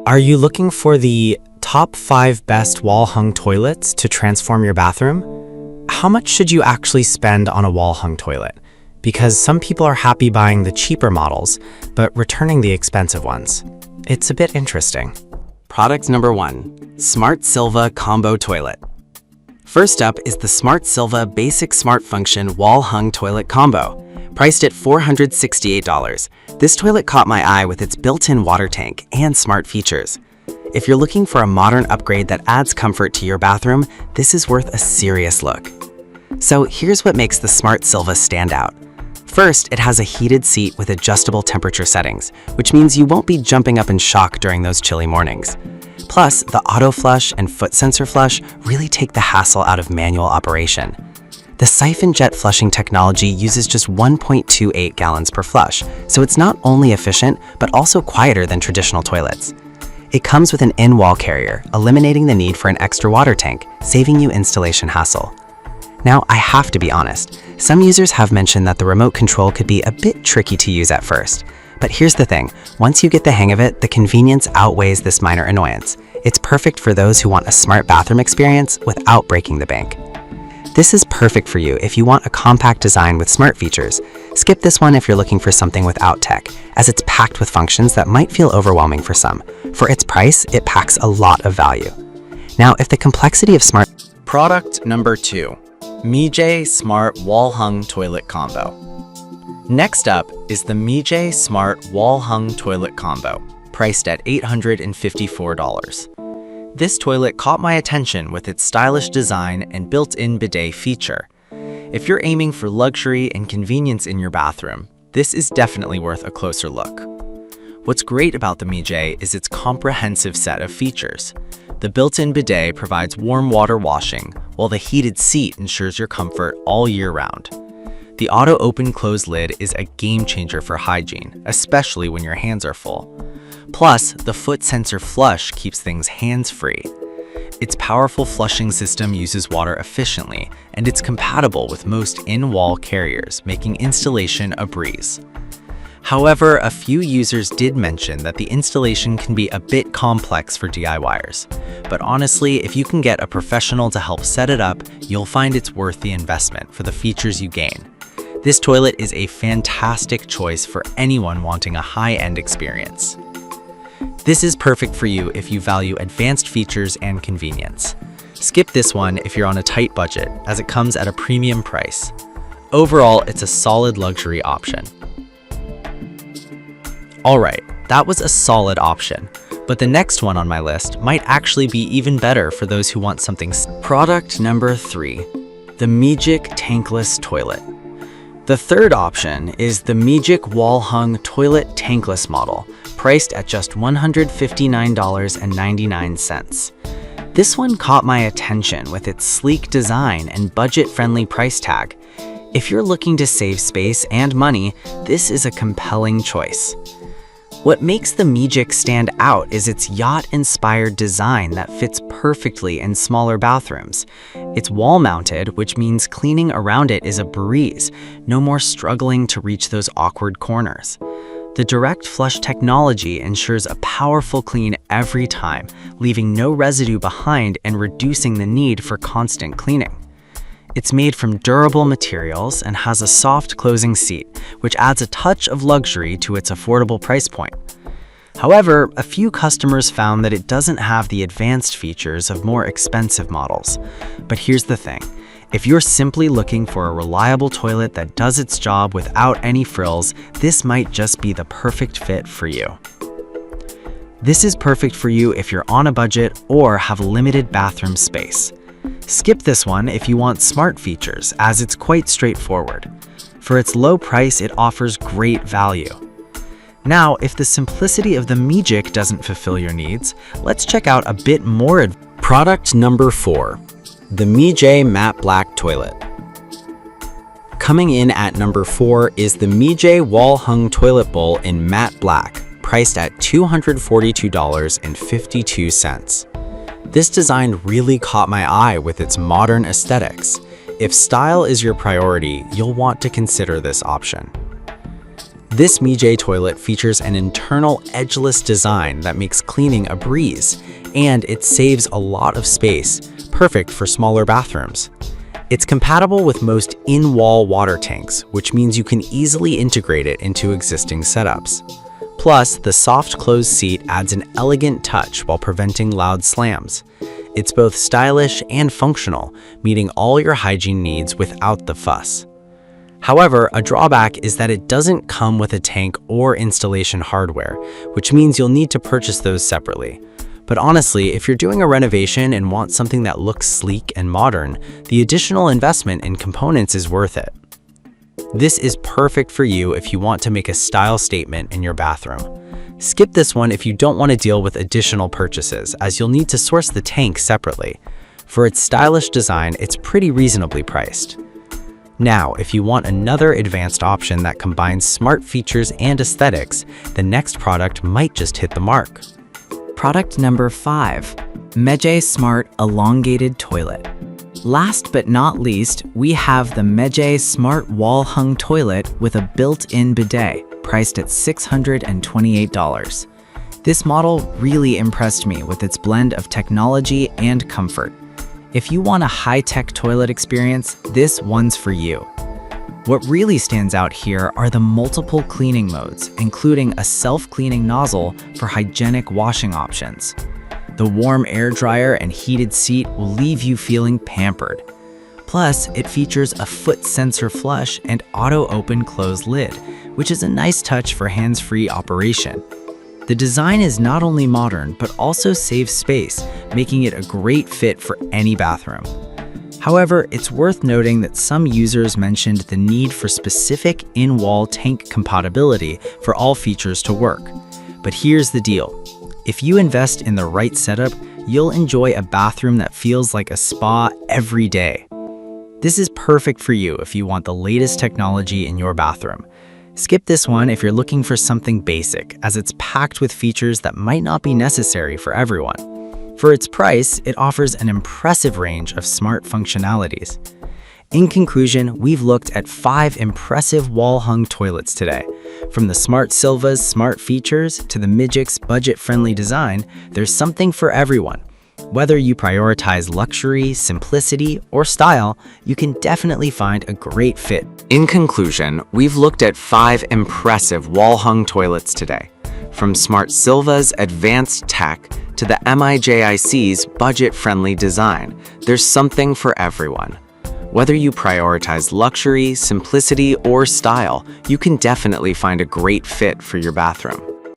Are you looking for the top 5 best wall-hung toilets to transform your bathroom? How much should you actually spend on a wall-hung toilet? Because some people are happy buying the cheaper models, but returning the expensive ones. It's a bit interesting. Product number 1, Smart Silva Combo Toilet. First up is the Smart Silva Basic Smart Function Wall-Hung Toilet Combo. Priced at $468, this toilet caught my eye with its built-in water tank and smart features. If you're looking for a modern upgrade that adds comfort to your bathroom, this is worth a serious look. So here's what makes the Smart Silva stand out. First, it has a heated seat with adjustable temperature settings, which means you won't be jumping up in shock during those chilly mornings. Plus, the auto flush and foot sensor flush really take the hassle out of manual operation. The siphon jet flushing technology uses just 1.28 gallons per flush, so it's not only efficient, but also quieter than traditional toilets. It comes with an in-wall carrier, eliminating the need for an extra water tank, saving you installation hassle. Now, I have to be honest, some users have mentioned that the remote control could be a bit tricky to use at first. But here's the thing, once you get the hang of it, the convenience outweighs this minor annoyance. It's perfect for those who want a smart bathroom experience without breaking the bank. This is perfect for you if you want a compact design with smart features. Skip this one if you're looking for something without tech, as it's packed with functions that might feel overwhelming for some. For its price, it packs a lot of value. Now, if the complexity of smart... Product number 2, Mijay Smart Wall-Hung Toilet Combo. Next up is the Mijay Smart Wall-Hung Toilet Combo, priced at $854. This toilet caught my attention with its stylish design and built-in bidet feature. If you're aiming for luxury and convenience in your bathroom, this is definitely worth a closer look. What's great about the Mijay is its comprehensive set of features. The built-in bidet provides warm water washing, while the heated seat ensures your comfort all year round. The auto open-close lid is a game-changer for hygiene, especially when your hands are full. Plus, the foot sensor flush keeps things hands-free. Its powerful flushing system uses water efficiently, and it's compatible with most in-wall carriers, making installation a breeze. However, a few users did mention that the installation can be a bit complex for DIYers. But honestly, if you can get a professional to help set it up, you'll find it's worth the investment for the features you gain. This toilet is a fantastic choice for anyone wanting a high-end experience. This is perfect for you if you value advanced features and convenience. Skip this one if you're on a tight budget, as it comes at a premium price. Overall, it's a solid luxury option. Alright, that was a solid option, but the next one on my list might actually be even better for those who want something. Product number 3, the Mijik Tankless Toilet. The third option is the Mijik Wall-Hung Toilet Tankless model, priced at just $159.99. This one caught my attention with its sleek design and budget-friendly price tag. If you're looking to save space and money, this is a compelling choice. What makes the Mijik stand out is its yacht-inspired design that fits perfectly in smaller bathrooms. It's wall-mounted, which means cleaning around it is a breeze, no more struggling to reach those awkward corners. The direct flush technology ensures a powerful clean every time, leaving no residue behind and reducing the need for constant cleaning. It's made from durable materials and has a soft closing seat, which adds a touch of luxury to its affordable price point. However, a few customers found that it doesn't have the advanced features of more expensive models. But here's the thing. If you're simply looking for a reliable toilet that does its job without any frills, this might just be the perfect fit for you. This is perfect for you if you're on a budget or have limited bathroom space. Skip this one if you want smart features, as it's quite straightforward. For its low price, it offers great value. Now, if the simplicity of the Mijik doesn't fulfill your needs, let's check out a bit more. Product number 4, the Mijay Matte Black Toilet. Coming in at number 4 is the Mijay Wall-Hung Toilet Bowl in matte black, priced at $242.52. This design really caught my eye with its modern aesthetics. If style is your priority, you'll want to consider this option. This Mijay toilet features an internal edgeless design that makes cleaning a breeze, and it saves a lot of space, perfect for smaller bathrooms. It's compatible with most in-wall water tanks, which means you can easily integrate it into existing setups. Plus, the soft closed seat adds an elegant touch while preventing loud slams. It's both stylish and functional, meeting all your hygiene needs without the fuss. However, a drawback is that it doesn't come with a tank or installation hardware, which means you'll need to purchase those separately. But honestly, if you're doing a renovation and want something that looks sleek and modern, the additional investment in components is worth it. This is perfect for you if you want to make a style statement in your bathroom. Skip this one if you don't want to deal with additional purchases, as you'll need to source the tank separately. For its stylish design, it's pretty reasonably priced. Now, if you want another advanced option that combines smart features and aesthetics, the next product might just hit the mark. Product number 5, Mijay Smart Elongated Toilet. Last but not least, we have the Mijay Smart Wall-Hung Toilet with a built-in bidet, priced at $628. This model really impressed me with its blend of technology and comfort. If you want a high-tech toilet experience, this one's for you. What really stands out here are the multiple cleaning modes, including a self-cleaning nozzle for hygienic washing options. The warm air dryer and heated seat will leave you feeling pampered. Plus, it features a foot sensor flush and auto-open close lid, which is a nice touch for hands-free operation. The design is not only modern, but also saves space, making it a great fit for any bathroom. However, it's worth noting that some users mentioned the need for specific in-wall tank compatibility for all features to work. But here's the deal. If you invest in the right setup, you'll enjoy a bathroom that feels like a spa every day. This is perfect for you if you want the latest technology in your bathroom. Skip this one if you're looking for something basic, as it's packed with features that might not be necessary for everyone. For its price, it offers an impressive range of smart functionalities. In conclusion, we've looked at 5 impressive wall-hung toilets today. From the Smart Silva's smart features to the Mijay's budget-friendly design, there's something for everyone. Whether you prioritize luxury, simplicity, or style, you can definitely find a great fit. In conclusion, we've looked at 5 impressive wall-hung toilets today. From Smart Silva's advanced tech to the Mijay's budget-friendly design, there's something for everyone. Whether you prioritize luxury, simplicity, or style, you can definitely find a great fit for your bathroom.